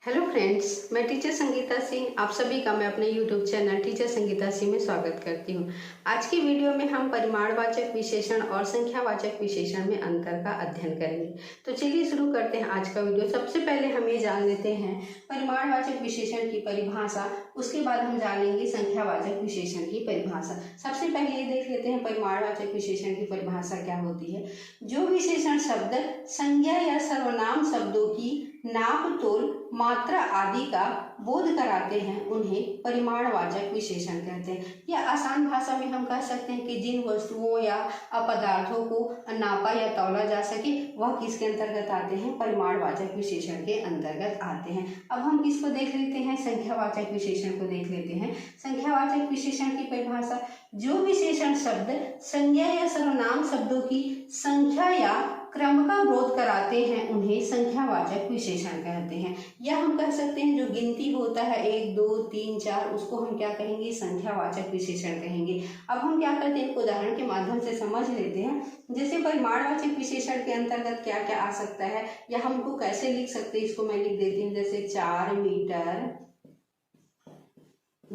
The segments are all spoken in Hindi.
हेलो फ्रेंड्स, मैं टीचर संगीता सिंह आप सभी का मैं अपने YouTube channel teacher Sangeeta Singh में स्वागत करती हूँ। आज की वीडियो में हम परिमाणवाचक विशेषण और संख्यावाचक विशेषण में अंतर का अध्ययन करेंगे। तो चलिए शुरू करते हैं आज का वीडियो। सबसे पहले हम ये जान लेते हैं परिमाणवाचक विशेषण की परिभाषा, उसके बाद हम जानेंगे संख्यावाचक विशेषण की परिभाषा। सबसे पहले ये देख लेते हैं परिमाणवाचक विशेषण की परिभाषा क्या होती है। जो विशेषण शब्द संज्ञा या सर्वनाम शब्दों की नाप तोल मात्रा आदि का बोध कराते हैं उन्हें परिमाणवाचक विशेषण कहते हैं। या आसान भाषा में हम कह सकते हैं कि जिन वस्तुओं या पदार्थों को नापा या तौला जा सके वह किसके अंतर्गत आते हैं, परिमाणवाचक विशेषण के अंतर्गत आते हैं। अब हम किसको देख लेते हैं, संख्यावाचक विशेषण को देख लेते हैं। संख्यावाचक विशेषण की परिभाषा, जो विशेषण शब्द संज्ञा या सर्वनाम शब्दों की संख्या या क्रम का बोध कराते हैं उन्हें संख्यावाचक विशेषण कहते हैं। या हम कह सकते हैं जो गिनती होता है 1 2 3 4 उसको हम क्या कहेंगे, संख्यावाचक विशेषण कहेंगे। अब हम क्या करते हैं, एक उदाहरण के माध्यम से समझ लेते हैं। जैसे परिमाणवाचक विशेषण के अंतर्गत क्या क्या आ सकता है या हमको कैसे लिख सकते हैं, इसको मैं लिख देती हूँ। जैसे 4 मीटर,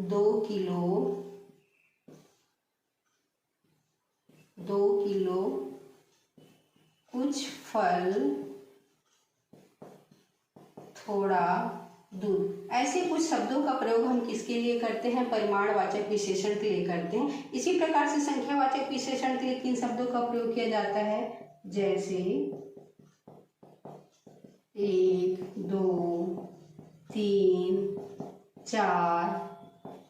2 किलो, 2 किलो, कुछ फल, थोड़ा दूध। ऐसे कुछ शब्दों का प्रयोग हम किसके लिए करते हैं, परिमाणवाचक विशेषण के लिए करते हैं। इसी प्रकार से संख्यावाचक विशेषण के लिए किन शब्दों का प्रयोग किया जाता है, जैसे 1 2 3 4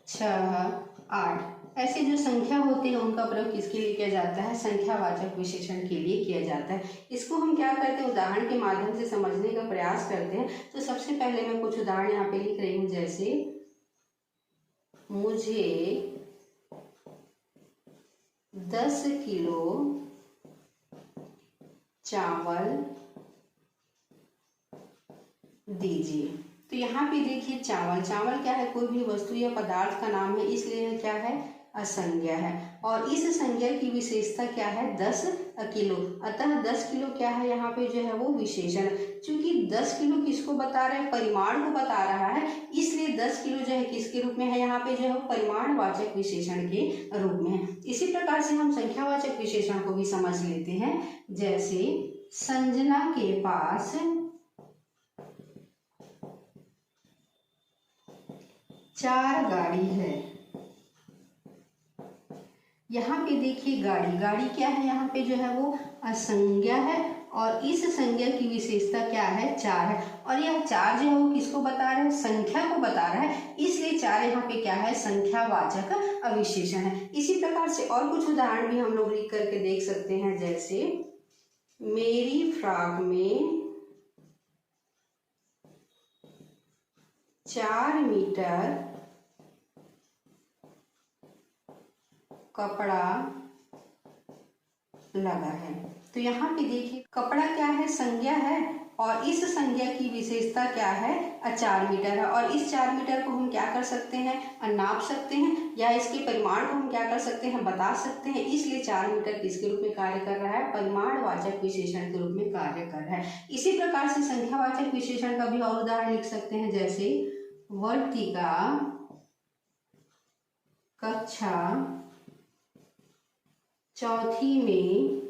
6 8 ऐसे जो संख्या होती है उनका प्रयोग किसके लिए किया जाता है, संख्यावाचक विशेषण के लिए किया जाता है। इसको हम क्या करते हैं, उदाहरण के माध्यम से समझने का प्रयास करते हैं। तो सबसे पहले मैं कुछ उदाहरण यहाँ पे लिख रही हूँ। जैसे मुझे 10 किलो चावल दीजिए। तो यहाँ पे देखिए चावल, चावल क्या है, कोई भी वस्तु या पदार्थ का नाम है, इसलिए क्या है, असंज्ञा है। और इस संज्ञा की विशेषता क्या है, 10 किलो। अतः 10 किलो क्या है, यहाँ पे जो है वो विशेषण। चूंकि 10 किलो किसको बता रहा है, परिमाण को बता रहा है, इसलिए 10 किलो जो है किसके रूप में है, यहाँ पे जो है वो परिमाणवाचक विशेषण के रूप में है। इसी प्रकार से हम संख्यावाचक विशेषण को भी समझ लेते हैं। जैसे संजना के पास 4 गाड़ी है। यहाँ पे देखिए गाड़ी, गाड़ी क्या है, यहाँ पे जो है वो असंज्ञा है और इस संज्ञा की विशेषता क्या है, 4 है। और यह 4 जो है वो किसको बता रहा है, संख्या को बता रहा है, इसलिए 4 यहाँ पे क्या है, संख्यावाचक अविशेषण है। इसी प्रकार से और कुछ उदाहरण भी हम लोग लिख करके देख सकते हैं। जैसे मेरी फ्रॉक में 4 मीटर कपड़ा लगा है। तो यहाँ पे देखिए कपड़ा क्या है, संज्ञा है और इस संज्ञा की विशेषता क्या है, 4 मीटर है। और इस 4 मीटर को हम क्या कर सकते हैं, नाप सकते हैं या इसके परिमाण को हम क्या कर सकते हैं, बता सकते हैं। इसलिए 4 मीटर किसके रूप में कार्य कर रहा है, परिमाणवाचक विशेषण के रूप में कार्य कर रहा है। इसी प्रकार से संख्यावाचक विशेषण का भी और उदाहरण लिख सकते हैं। जैसे वर्तिका कक्षा 4th में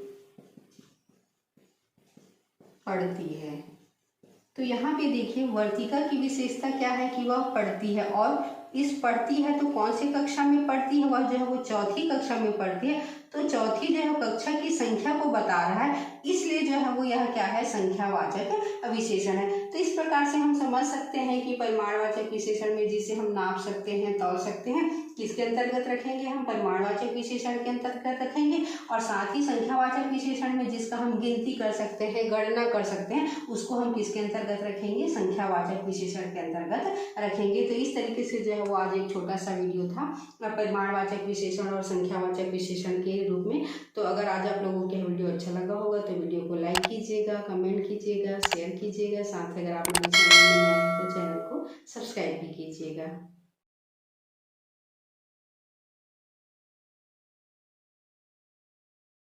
पढ़ती है। तो यहाँ पे देखिए वर्तिका की विशेषता क्या है कि वह पढ़ती है, और इस पढ़ती है तो कौन सी कक्षा में पढ़ती है, वह जो है वो 4th कक्षा में पढ़ती है। तो 4th जो है कक्षा की संख्या को बता रहा है, इसलिए जो है वो यह क्या है, संख्यावाचक विशेषण है। तो इस प्रकार से हम समझ सकते हैं कि परिमाणवाचक विशेषण में जिसे हम नाप सकते हैं, तौल सकते हैं, किसके अंतर्गत रखेंगे, हम परिमाणवाचक विशेषण के अंतर्गत रखेंगे। और साथ ही संख्यावाचक विशेषण में जिसका हम गिनती कर सकते हैं, गणना कर सकते हैं, उसको हम किसके अंतर्गत रखेंगे, संख्यावाचक विशेषण के अंतर्गत रखेंगे। तो इस तरीके से जो है वो आज एक छोटा सा वीडियो था परिमाणवाचक विशेषण और संख्यावाचक विशेषण के रूप में। तो अगर आज आप लोगों को वीडियो अच्छा लगा होगा तो वीडियो को लाइक कीजिएगा, कमेंट कीजिएगा, शेयर कीजिएगा। साथ ही अगर आप मेरे चैनल में नए हैं तो चैनल को सब्सक्राइब भी कीजिएगा।